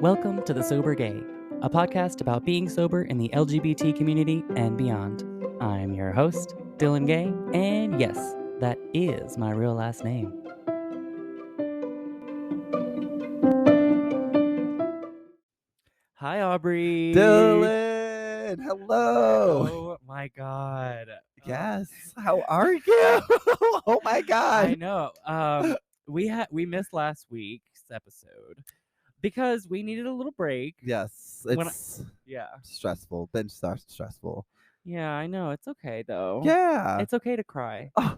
Welcome to The Sober Gay, a podcast about being sober in the LGBT community and beyond. I'm your host, Dillan Gay, and yes, that is my real last name. Hi, Aubrey. Dylan, hello. Oh my God. Yes. How are you? Oh my God. I know. We missed last week's episode because we needed a little break. Yes, When it's Yeah. stressful. Been stressful. Yeah, I know. It's okay though. Yeah. It's okay to cry. Oh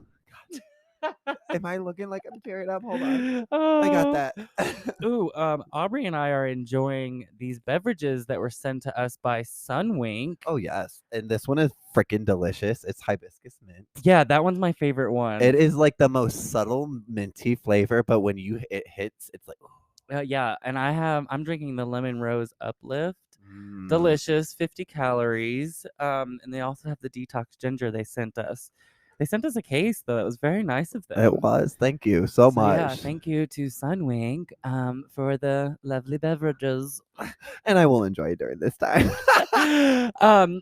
God. Am I looking like I'm tearing up? Hold on. Oh. I got that. Ooh, Aubrey and I are enjoying these beverages that were sent to us by Sunwink. Oh yes, and this one is freaking delicious. It's hibiscus mint. Yeah, that one's my favorite one. It is like the most subtle minty flavor, but when it hits, it's like yeah, and I'm drinking the lemon rose uplift. Delicious, 50 calories. And they also have the detox ginger they sent us. They sent us a case though. It was very nice of them. It was. Thank you so much. Yeah, thank you to Sunwink for the lovely beverages. And I will enjoy it during this time.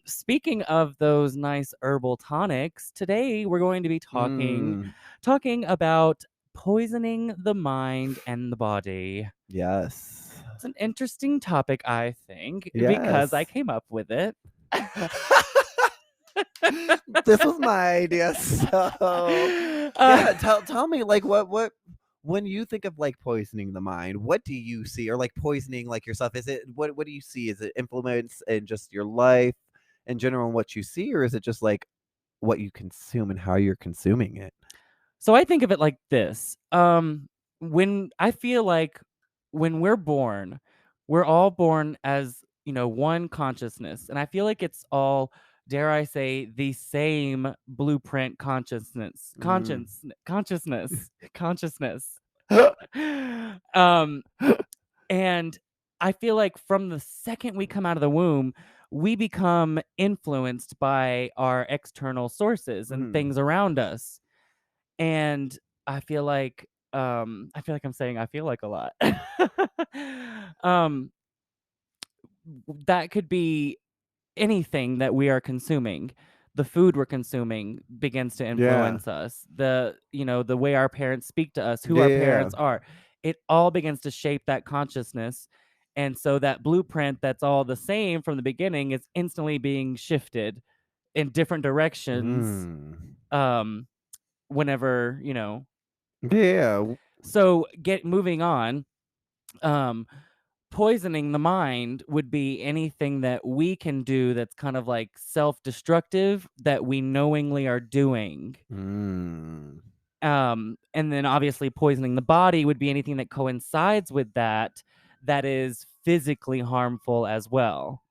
Speaking of those nice herbal tonics, today we're going to be talking about poisoning the mind and the body. Yes. It's an interesting topic, I think, because I Yes. came up with it. This was my idea. So yeah, tell me, like, what when you think of like poisoning the mind, what do you see? Or like poisoning like yourself, is it what do you see? Is it influence in just your life in general and what you see, or is it just like what you consume and how you're consuming it? So I think of it like this. When I feel like when we're born, we're all born as, one consciousness. And I feel like it's all, dare I say, the same blueprint consciousness. Consciousness. And I feel like from the second we come out of the womb, we become influenced by our external sources and things around us. And I feel like I'm saying I feel like a lot. That could be anything that we are consuming. The food we're consuming begins to influence us. The way our parents speak to us, who our parents are. It all begins to shape that consciousness. And so that blueprint that's all the same from the beginning is instantly being shifted in different directions. Whenever, So moving on, poisoning the mind would be anything that we can do that's kind of like self-destructive that we knowingly are doing. And then obviously poisoning the body would be anything that coincides with that is physically harmful as well.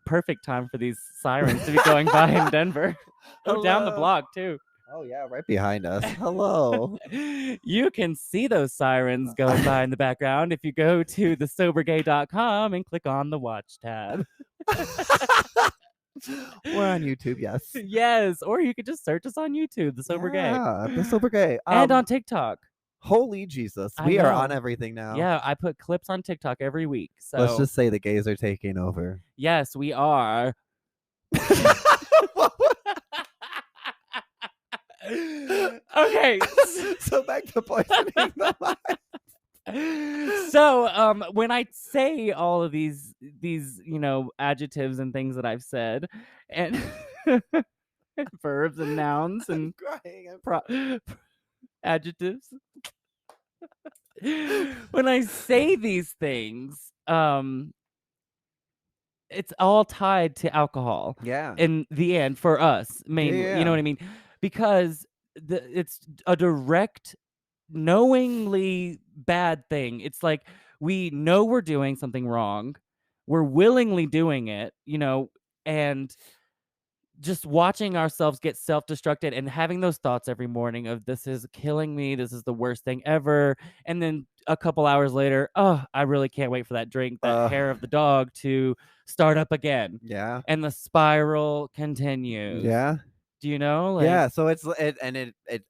Perfect time for these sirens to be going by in Denver. Oh, down the block too. Oh yeah, right behind us. Hello. You can see those sirens going by in the background if you go to thesobergay.com and click on the watch tab. We're on YouTube, yes. Yes, or you could just search us on YouTube, The Sober Gay. Yeah, The Sober Gay. And on TikTok. Holy Jesus. We are on everything now. Yeah, I put clips on TikTok every week. So let's just say the gays are taking over. Yes, we are. Okay. So back to poisoning the mind. So when I say all of these adjectives and things that I've said, and verbs and nouns and adjectives, when I say these things, it's all tied to alcohol. Yeah. In the end, for us mainly, you know what I mean? Because it's a direct, knowingly bad thing. It's like we know we're doing something wrong, we're willingly doing it, and just watching ourselves get self-destructed and having those thoughts every morning of this is killing me, this is the worst thing ever, and then a couple hours later, oh, I really can't wait for that drink, that hair of the dog to start up again. Yeah. And the spiral continues. Yeah. Do you know? Yeah, so it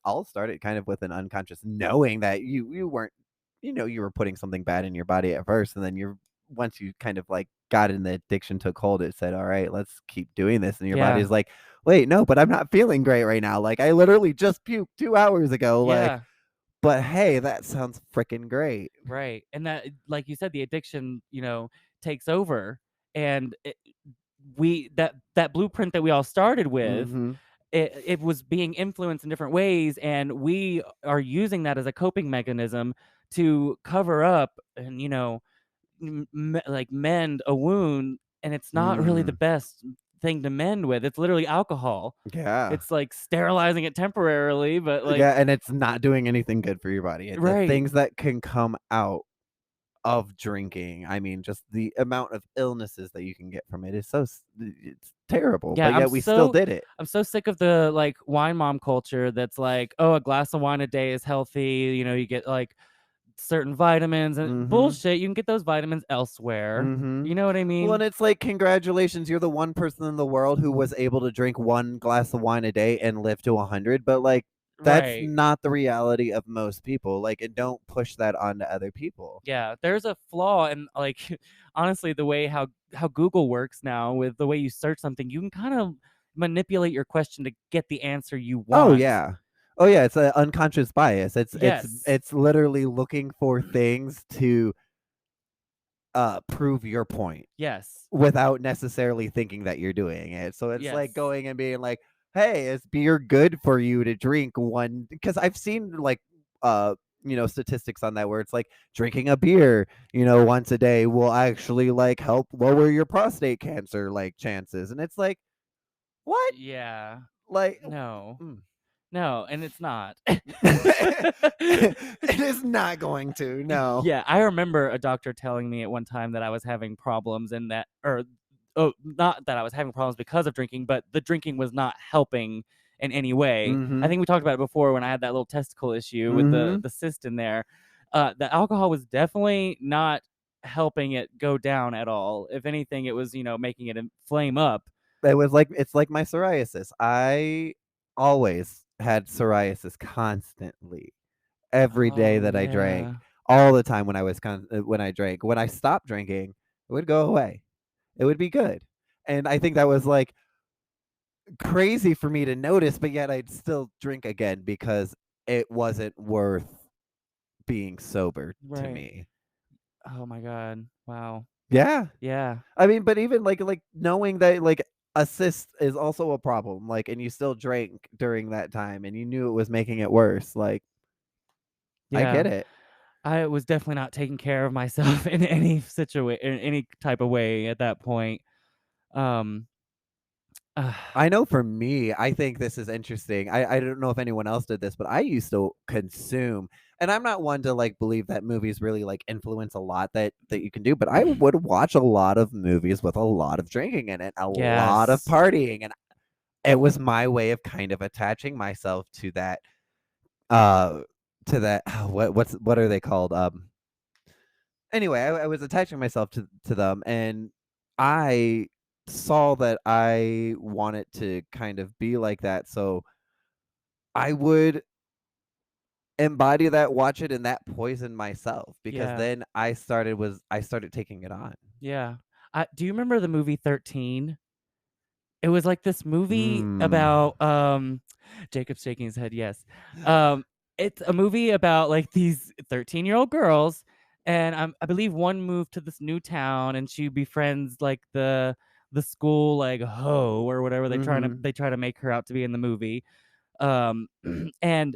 all started kind of with an unconscious knowing that you weren't you were putting something bad in your body at first, and then once you kind of like got in the addiction took hold, it said, all right, let's keep doing this. And your Yeah. body's like, wait, no, but I'm not feeling great right now. Like, I literally just puked 2 hours ago. Like, Yeah. but hey, that sounds freaking great. Right. And that, like you said, the addiction, takes over. And that blueprint that we all started with, Mm-hmm. it was being influenced in different ways, and we are using that as a coping mechanism to cover up and like mend a wound, and it's not really the best thing to mend with. It's literally alcohol. Yeah. It's like sterilizing it temporarily, but like, Yeah, and it's not doing anything good for your body. The right. things that can come out of drinking, I mean, just the amount of illnesses that you can get from it is it's terrible. Yeah, But yet we still did it. I'm so sick of the like wine mom culture that's like, oh, a glass of wine a day is healthy. You get like certain vitamins and Mm-hmm. bullshit. You can get those vitamins elsewhere. Mm-hmm. You know what I Well, and mean? it's like, congratulations, you're the one person in the world who was able to drink one glass of wine a day and live to 100. But like, that's Right. not the reality of most people. Like, and don't push that onto other people. Yeah, there's a flaw in like honestly the way how Google works now with the way you search something. You can kind of manipulate your question to get the answer you Oh want. yeah. Oh yeah, it's an unconscious bias. Yes. It's literally looking for things to prove your point Yes. without necessarily thinking that you're doing it. So it's like Yes. going and being like, "Hey, is beer good for you to drink one?" Because I've seen like statistics on that where it's like drinking a beer, once a day will actually like help lower your prostate cancer like chances. And it's like, "What?" Yeah. Like No. mm. No, and it's not. It is not going to. No. Yeah, I remember a doctor telling me at one time that I was having problems and that, or not that I was having problems because of drinking, but the drinking was not helping in any way. I Mhm. think we talked about it before when I had that little testicle issue with the Mhm. the cyst in there. The alcohol was definitely not helping it go down at all. If anything, it was making it flame up. It's like my psoriasis. I always had psoriasis constantly every day Oh that I drank, yeah. all the time when I drank. When I stopped drinking, it would go away. It would be good. And I think that was like crazy for me to notice, but yet I'd still drink again because it wasn't worth being sober to Right. me. Oh my god. Wow. Yeah. Yeah. I mean, but even like knowing that like assist is also a problem, like, and you still drank during that time and you knew it was making it worse, like, I Yeah. get it. I was definitely not taking care of myself in any in any type of way at that point. Um, uh, I know for me, I think this is interesting. I don't know if anyone else did this, but I used to consume, and I'm not one to like believe that movies really like influence a lot that you can do, but I would watch a lot of movies with a lot of drinking in it, a lot of yes. partying, and it was my way of kind of attaching myself uh to that what are they called? Anyway, I was attaching myself to them, and I saw that I wanted to kind of be like that, so I would embody that, watch it, and that poisoned myself because Yeah. then I started taking it on. Yeah. Do you remember the movie 13? It was like this movie Mm. about Jacob's shaking his head, yes. Um it's a movie about like these 13-year-old girls, and I believe one moved to this new town and she befriends like the school like hoe or whatever Mhm. they try to make her out to be in the movie. Um and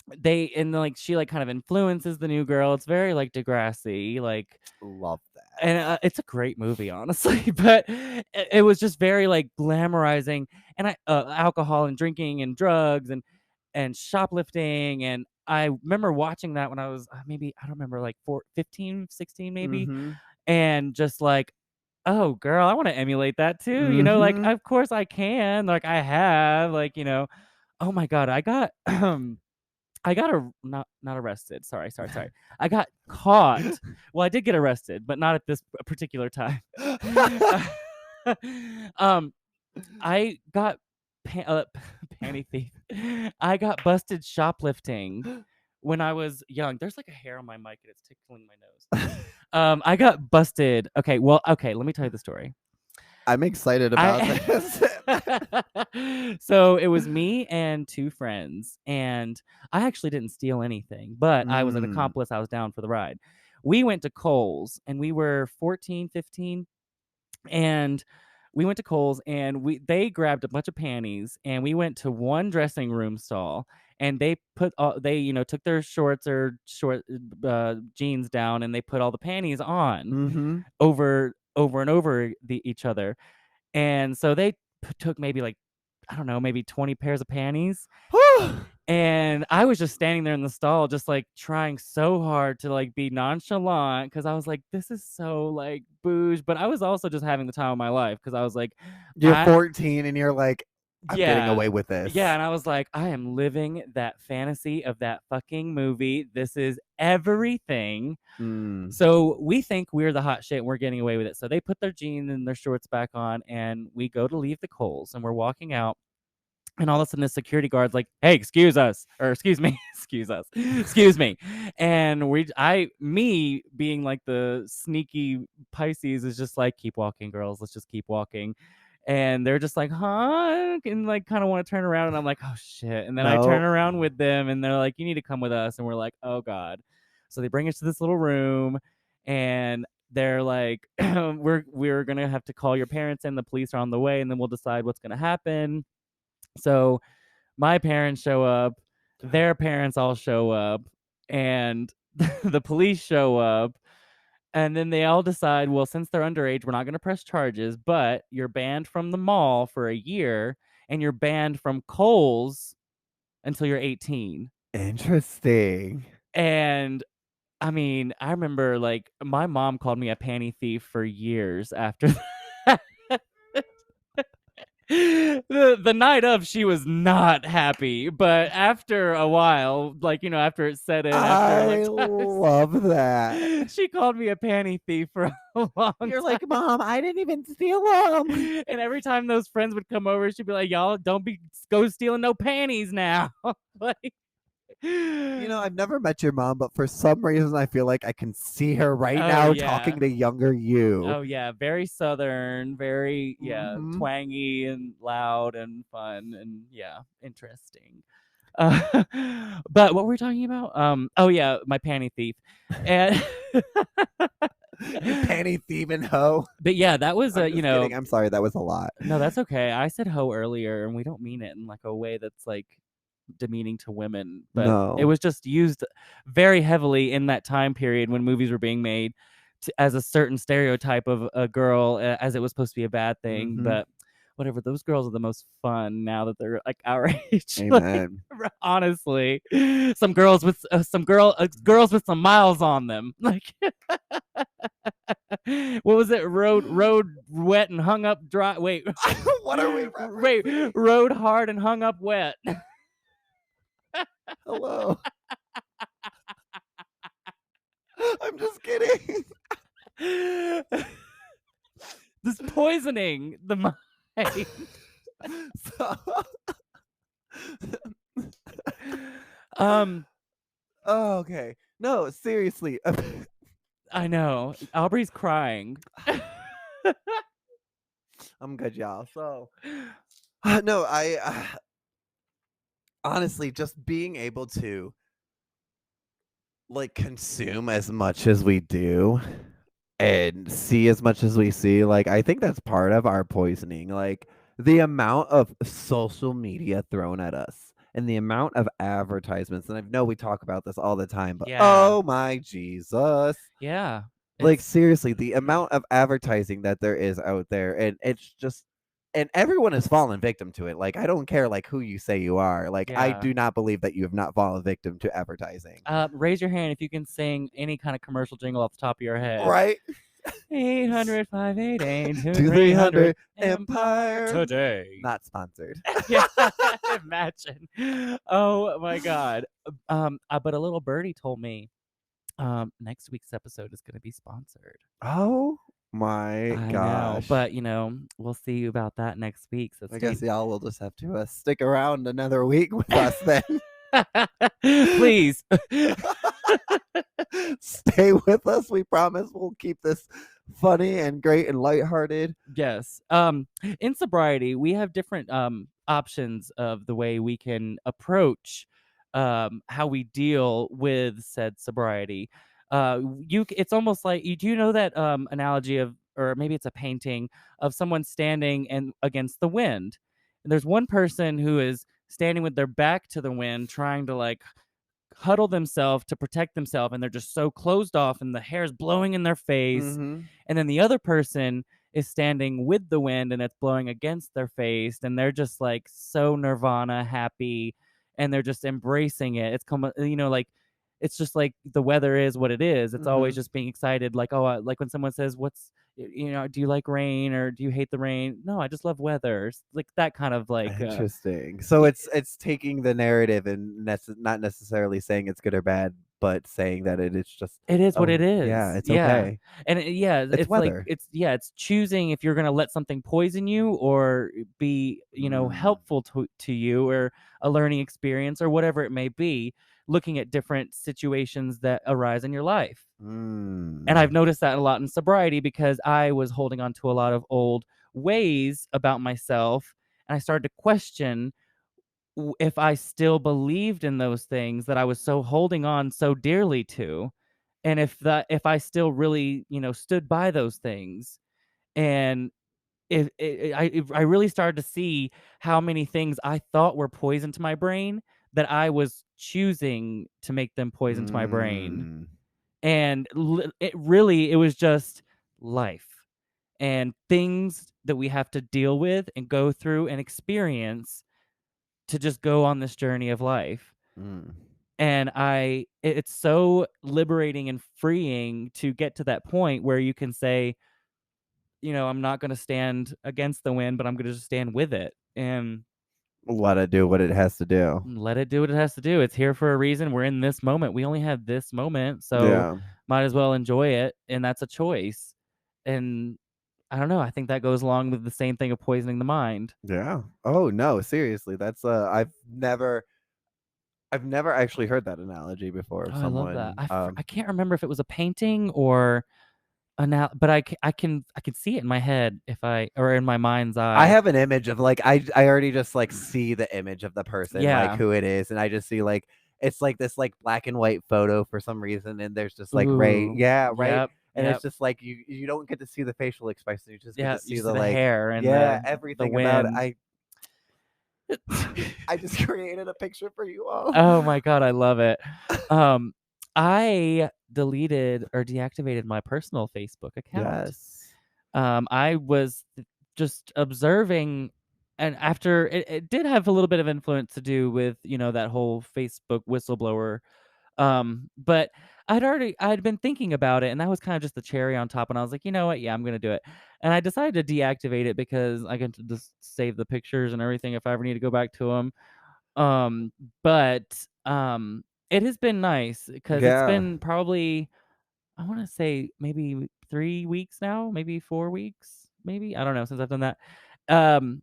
like she like kind of influences the new girl. It's very like Degrassi, like, Love that. and it's a great movie, honestly. But it was just very like glamorizing, and alcohol and drinking and drugs and shoplifting. And I remember watching that when I was maybe, I don't remember, like 15, 16 maybe, Mhm. and just like, oh girl, I want to emulate that too. Like Mhm. of course I can. Like I have, like, oh my god, I got I got not arrested. Sorry. I got caught. Well, I did get arrested, but not at this particular time. um, I got Panty Thief. I got busted shoplifting when I was young, there's like a hair on my mic and it's tickling my nose. I got busted. Okay, let me tell you the story. I'm excited about this. So it was me and 2 friends, and I actually didn't steal anything, but I was an accomplice. I was down for the ride. We went to Kohl's, and we were 14, 15, and we went to Kohl's, and they grabbed a bunch of panties, and we went to one dressing room stall, and they put took their shorts or short jeans down, and they put all the panties on over and over each other. And so they took maybe like, I don't know, maybe 20 pairs of panties. And I was just standing there in the stall, just like trying so hard to like be nonchalant, because I was like, this is so like bouge. But I was also just having the time of my life, because I was like, you're 14 and you're like, I'm getting away with this. Yeah, and I was like, I am living that fantasy of that fucking movie. This is everything. So we think we're the hot shit and we're getting away with it. So they put their jeans and their shorts back on, and we go to leave the Kohl's, and we're walking out. And all of a sudden, the security guard's like, "Hey, excuse us," or "Excuse me, excuse me." And me being like the sneaky Pisces, is just like, "Keep walking, girls. Let's just keep walking." And they're just like, "Huh?" And like, kind of want to turn around, and I'm like, "Oh shit!" And then I turn around with them, and they're like, "You need to come with us." And we're like, "Oh god." So they bring us to this little room, and they're like, "We're gonna have to call your parents, and the police are on the way, and then we'll decide what's gonna happen." So my parents show up, their parents all show up, and the police show up, and then they all decide, well, since they're underage, we're not going to press charges, but you're banned from the mall for a year, and you're banned from Kohl's until you're 18. Interesting. And I mean, I remember like my mom called me a panty thief for years after that. The night of, she was not happy, but after a while, like, after it set in, I love that. She called me a panty thief for a long time. You're like, Mom, I didn't even steal them. And every time those friends would come over, she'd be like, y'all don't go stealing no panties now. Like, I've never met your mom, but for some reason I feel like I can see her right now talking to younger you. Oh yeah, very Southern, very twangy and loud and fun and interesting. But what were we talking about? Oh yeah, my panty thief. And you panty thieving hoe. But yeah, that was kidding. I'm sorry, that was a lot. No, that's okay. I said hoe earlier, and we don't mean it in like a way that's like demeaning to women, but it was just used very heavily in that time period when movies were being made as a certain stereotype of a girl, as it was supposed to be a bad thing. But whatever, those girls are the most fun now that they're like our age. Amen. Like, honestly, some girls with girls with some miles on them. Like, what was it? Road wet and hung up dry. Wait, what are we? Wait, rode hard and hung up wet. Hello. I'm just kidding. This poisoning the mind. Oh, okay. No, seriously. I know. Aubrey's crying. I'm good, y'all. So, no, I honestly, just being able to like consume as much as we do and see as much as we see, like, I think that's part of our poisoning. Like, the amount of social media thrown at us and the amount of advertisements, and I know we talk about this all the time, but oh my Jesus. Yeah. Like, seriously, the amount of advertising that there is out there, and it's just, and everyone has fallen victim to it. Like, I don't care like who you say you are. Like, I do not believe that you have not fallen victim to advertising. Raise your hand if you can sing any kind of commercial jingle off the top of your head. Right? 800-588-2300 Empire Today. Not sponsored. Yeah, imagine. Oh my God. But a little birdie told me next week's episode is going to be sponsored. Oh my gosh. But we'll see about that next week. So I guess y'all will just have to stick around another week with us then. Please. Stay with us. We promise we'll keep this funny and great and lighthearted. Yes. In sobriety, we have different options of the way we can approach how we deal with said sobriety. It's almost like do you know that analogy of, or maybe it's a painting of someone standing and against the wind. And there's one person who is standing with their back to the wind, trying to like huddle themselves to protect themselves, and they're just so closed off and the hair's blowing in their face. Mm-hmm. And then the other person is standing with the wind and it's blowing against their face, and they're just like so nirvana happy, and they're just embracing it. It's like it's just like the weather is what it is. It's always Mm-hmm. just being excited, like, oh, like when someone says, what's, do you like rain or do you hate the rain? No, I just love weather. It's like that kind of like Interesting. So it's taking the narrative and not necessarily saying it's good or bad, but saying that it is just it is what it yeah, is. it's Yeah. okay. And it's like weather. it's choosing if you're going to let something poison you or be, helpful to you, or a learning experience or whatever it may be, looking at different situations that arise in your life. And I've noticed that a lot in sobriety because I was holding on to a lot of old ways about myself, and I started to question if I still believed in those things that I was so holding on so dearly to, and if I still really, stood by those things. And I really started to see how many things I thought were poison to my brain that I was choosing to make them poison to my brain. Mm. And it was just life and things that we have to deal with and go through and experience to just go on this journey of life. Mm. And it's so liberating and freeing to get to that point where you can say, I'm not going to stand against the wind, but I'm going to just stand with it and Let it do what it has to do. let it do what it has to do. It's here for a reason. We're in this moment. We only have this moment, so Yeah. might as well enjoy it. And that's a choice. And I don't know. I think that goes along with the same thing of poisoning the mind. Yeah. Oh no, seriously. That's I've never actually heard that analogy before of Oh, I love that. someone I can't remember if it was a painting or but I can see it in my head or in my mind's I eye. have an image of like I already just like see the image of the person, like Yeah. who it is, and I just see like it's like this like black and white photo for some reason, and there's just like right, Ooh. yeah, right, Yep. and it's Yep. just like you don't get to see the facial expression, you just get Yeah. to You see see the the like hair and yeah the everything about it. wind. I just created a picture for you all. Oh my God, I love it. I deleted or deactivated my personal Facebook account. Yes. I was just observing, and after it did have a little bit of influence to do with, that whole Facebook whistleblower. But I'd been thinking about it, and that was kind of just the cherry on top. And I was like, you know what? Yeah, I'm gonna do it. And I decided to deactivate it because I can just save the pictures and everything if I ever need to go back to them. Um, but it has been nice because it's Yeah. been probably, I want to say maybe 3 weeks now, maybe 4 weeks, maybe, I don't know, since I've done that. Um,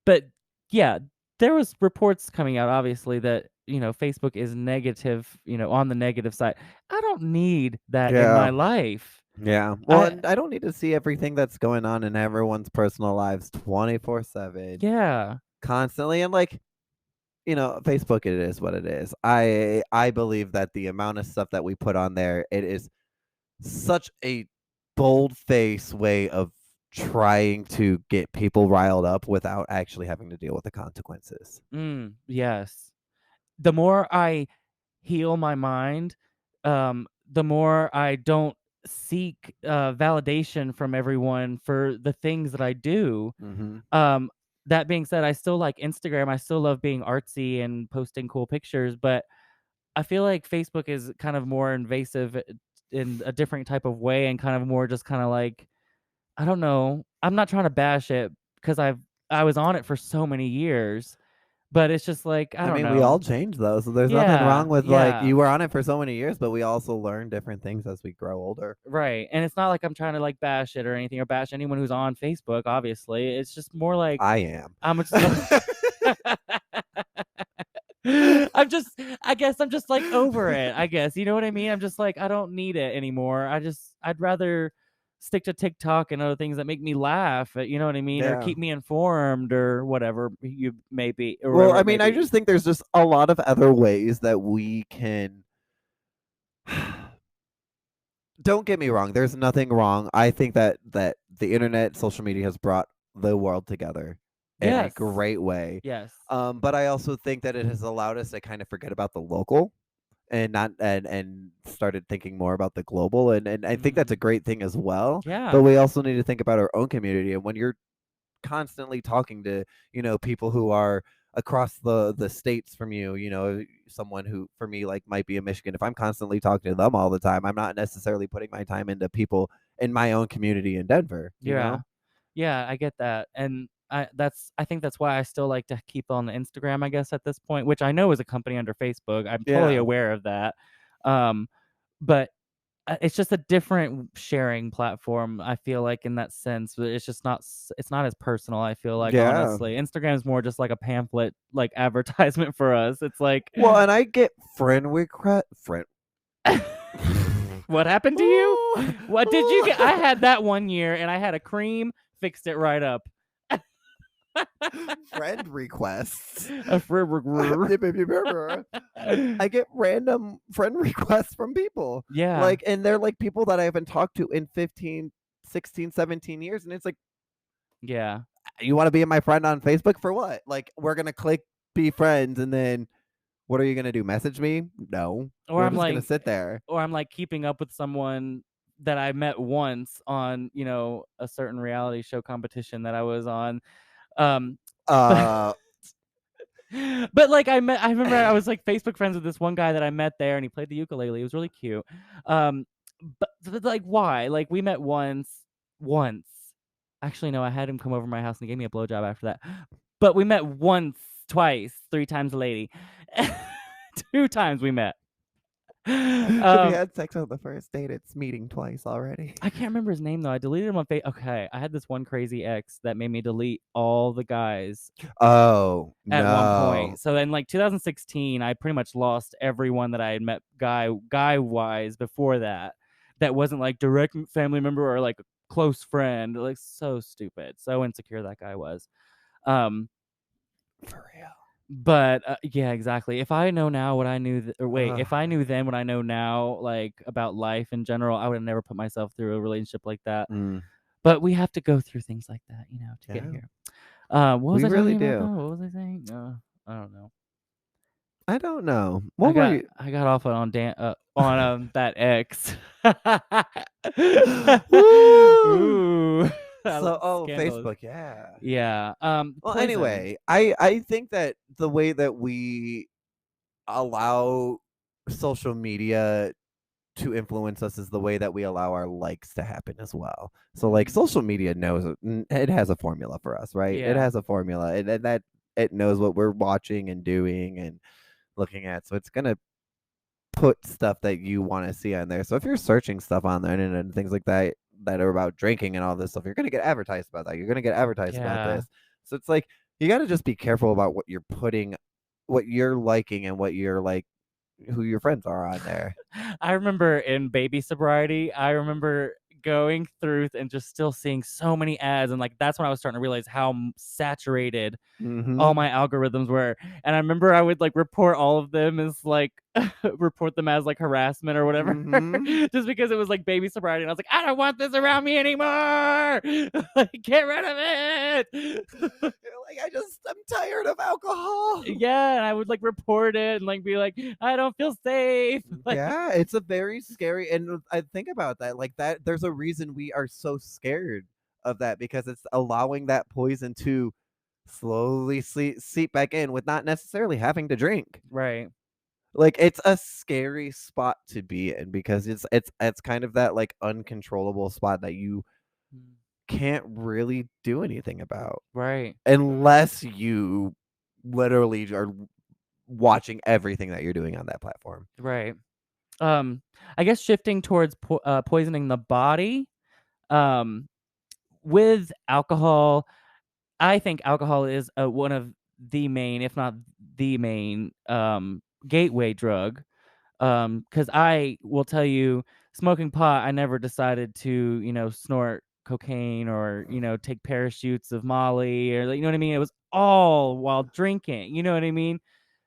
but yeah, there was reports coming out, obviously, that Facebook is negative, on the negative side. I don't need that in Yeah. my life. Yeah. Well, I and I don't need to see everything that's going on in everyone's personal lives 24/7 Yeah. constantly, and like Facebook, it is what it is. I believe that the amount of stuff that we put on there, it is such a bold-faced way of trying to get people riled up without actually having to deal with the consequences. Yes. The more I heal my mind, the more I don't seek validation from everyone for the things that I do. Mhm. Um, that being said, I still like Instagram. I still love being artsy and posting cool pictures, but I feel like Facebook is kind of more invasive in a different type of way, and kind of more just kind of like, I don't know. I'm not trying to bash it because I was on it for so many years, but it's just like, I I don't mean, we all know. change though, so there's nothing Yeah, wrong with like yeah. you were on it for so many years, but we also learn different things as we grow older. Right, and it's not like I'm trying to, like, bash it or anything, or bash anyone who's on Facebook, obviously. It's just more like I am. I'm just I guess I'm just like over it. I guess, you know what I mean? I'm just like, I don't need it anymore. I'd rather stick to TikTok and other things that make me laugh, you know what I mean? Or Yeah. keep me informed or whatever you may be, or Well, whatever I it may mean, I be. just think there's just a lot of other ways that we can. Don't get me wrong. There's nothing wrong. I think that the internet, social media has brought the world together in a Yes. great way. Yes. But I also think that it has allowed us to kind of forget about the local and not and started thinking more about the global, and I think that's a great thing as well. But Yeah. we also need to think about our own community, and when you're constantly talking to people who are across the states from someone who for me like might be in Michigan, if I'm constantly talking to them all the time, I'm not necessarily putting my time into people in my own community in Denver. Yeah. Yeah, I get that. And I think that's why I still like to keep on the Instagram, I guess, at this point, which I know is a company under Facebook. I'm totally Yeah. aware of that. But it's just a different sharing platform, I feel like, in that sense. But it's just not it's not as personal, I feel like, Yeah. honestly. Instagram is more just like a pamphlet, like advertisement for us. It's like, Well, and I get friend request friend what happened to you? What did you get? I had that one year and I had a cream, fixed it right up. friend requests. A I get random friend requests from people. Yeah. Like, and they're like people that I haven't talked to in 15, 16, 17 years. And it's like, Yeah. you want to be my friend on Facebook for what? Like, we're going to click be friends. And then what are you going to do? Message me? No. Or We're I'm just going like, to sit there. or I'm like keeping up with someone that I met once on, a certain reality show competition that I was on. But, but like I remember I was like Facebook friends with this one guy that I met there, and he played the ukulele. It was really cute. But like, why? Like, we met once. Actually, no, I had him come over to my house and he gave me a blowjob after that. But we met once, twice, 3 times a lady. 2 times we met. If you had sex on the first date, it's meeting twice already. I can't remember his name though. I deleted him on Facebook. Okay, I had this one crazy ex that made me delete all the guys Oh, at one no. point. So in like 2016, I pretty much lost everyone that I had met guy wise before that. That wasn't like direct family member or like a close friend. Like, so stupid, so insecure that guy was. For real. But yeah, exactly. If I know now what I knew, if I Ugh. knew then what I know now, like about life in general, I would have never put myself through a relationship like that. But we have to go through things like that, to get here. What was I really talking about do. though? What was I saying? I don't know. I don't know. What were you? I got off on that X. Woo! Ooh. So, Scandalous. Facebook, yeah. Yeah. Well, Poison. anyway, I think that the way that we allow social media to influence us is the way that we allow our likes to happen as well. So, like, social media knows it has a formula for us, right? It Yeah. has a formula, and that it knows what we're watching and doing and looking at. So it's gonna put stuff that you want to see on there. So if you're searching stuff on the internet and things like that that are about drinking and all this stuff, you're gonna get advertised about that. You're gonna get advertised about Yeah. this. So it's like you got to just be careful about what you're putting, what you're liking, and what you're like, who your friends are on there. I remember in baby sobriety, I remember going through and just still seeing so many ads, and like that's when I was starting to realize how saturated all my algorithms were. And I remember I would like report all of them as like report them as like harassment or whatever, just because it was like baby sobriety, and I was like, I don't want this around me anymore. Like, get rid of it. Like, I'm tired of alcohol. Yeah, and I would like report it and like be like, I don't feel safe. Like, yeah, it's a very scary, and I think about that, like that. There's a reason we are so scared of that, because it's allowing that poison to slowly seep back in with not necessarily having to drink. Right. Like, it's a scary spot to be in, because it's kind of that like uncontrollable spot that you can't really do anything about. Right. Unless you literally are watching everything that you're doing on that platform. Right. I guess shifting towards poisoning the body, with alcohol, I think alcohol is one of the main, if not the main, gateway drug. Because I will tell you, smoking pot, I never decided to, snort cocaine or, take parachutes of Molly or, you know what I mean? It was all while drinking, you know what I mean?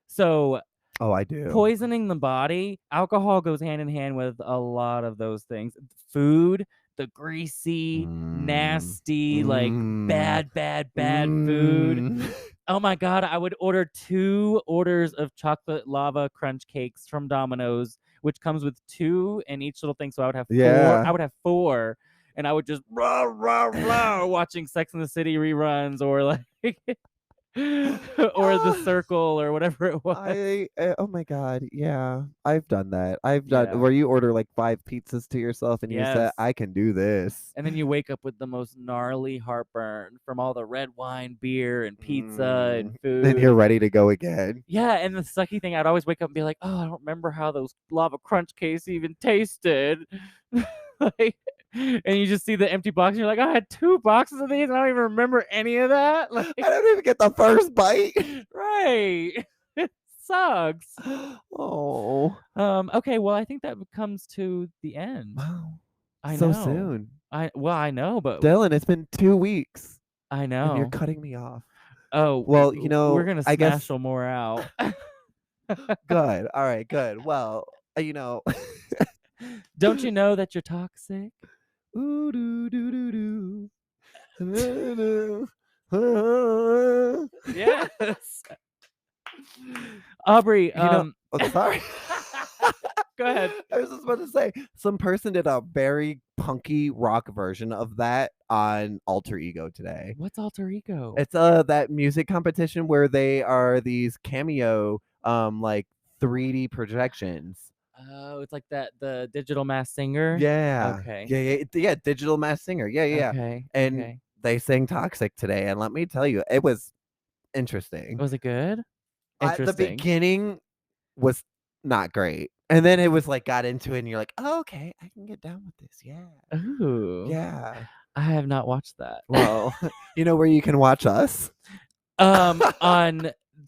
So Oh, I do. poisoning the body, alcohol goes hand in hand with a lot of those things. Food, the greasy, nasty, like bad food. Oh my God, I would order 2 orders of chocolate lava crunch cakes from Domino's, which comes with 2 in each little thing. So I would have 4. Yeah. I would have 4, and I would just rah, rah, rah, watching Sex and the City reruns or like or The Circle or whatever it was. Oh my God, yeah, I've done that. I've done Yeah. where you order like 5 pizzas to yourself and you say, Yes. I can do this. And then you wake up with the most gnarly heartburn from all the red wine, beer, and pizza and food. Then you're ready to go again. Yeah, and the sucky thing, I'd always wake up and be like, oh, I don't remember how those lava crunch cakes even tasted. Like, and you just see the empty box and you're like, I had 2 boxes of these and I don't even remember any of that. Like, I don't even get the first bite. Right. It sucks. Oh. Okay, well, I think that comes to the end. Wow. I So know. soon. I know, but Dylan, it's been 2 weeks. I And you're know. cutting me off. Oh, Well, we're gonna I smash guess some more out. good. All right, good. Well, Don't you know that you're toxic? Ooh, doo, doo, doo, doo. Yes. Aubrey, sorry. Go ahead. I was just about to say, some person did a very punky rock version of that on Alter Ego today. What's Alter Ego? It's that music competition where they are these cameo like 3D projections. Oh, it's like the Digital Masked Singer? Yeah. Okay. Yeah, Digital Masked Singer. Yeah. Okay. And okay. they sang Toxic today, and let me tell you, it was interesting. Was it good? At the Interesting. beginning was not great. And then it was like got into it and you're like, oh, okay, I can get down with this. Yeah. Ooh. Yeah. I have not watched that. Well, you know where you can watch us? On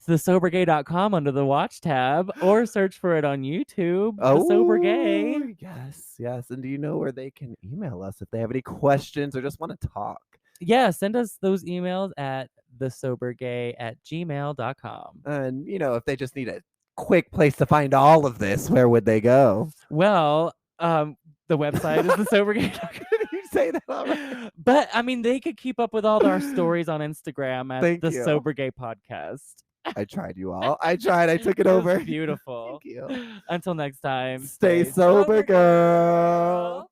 thesobergay.com under the watch tab, or search for it on YouTube. The Sober Gay. Yes. And do you know where they can email us if they have any questions or just want to talk? Yeah, send us those emails at thesobergay@gmail.com. And if they just need a quick place to find all of this, where would they go? Well, the website is thesobergay.com. You say that already. But I mean, they could keep up with all our stories on Instagram at the Sober Gay Podcast. I tried, you all. I took it over. Beautiful. Thank you. Until next time. Stay sober, girl.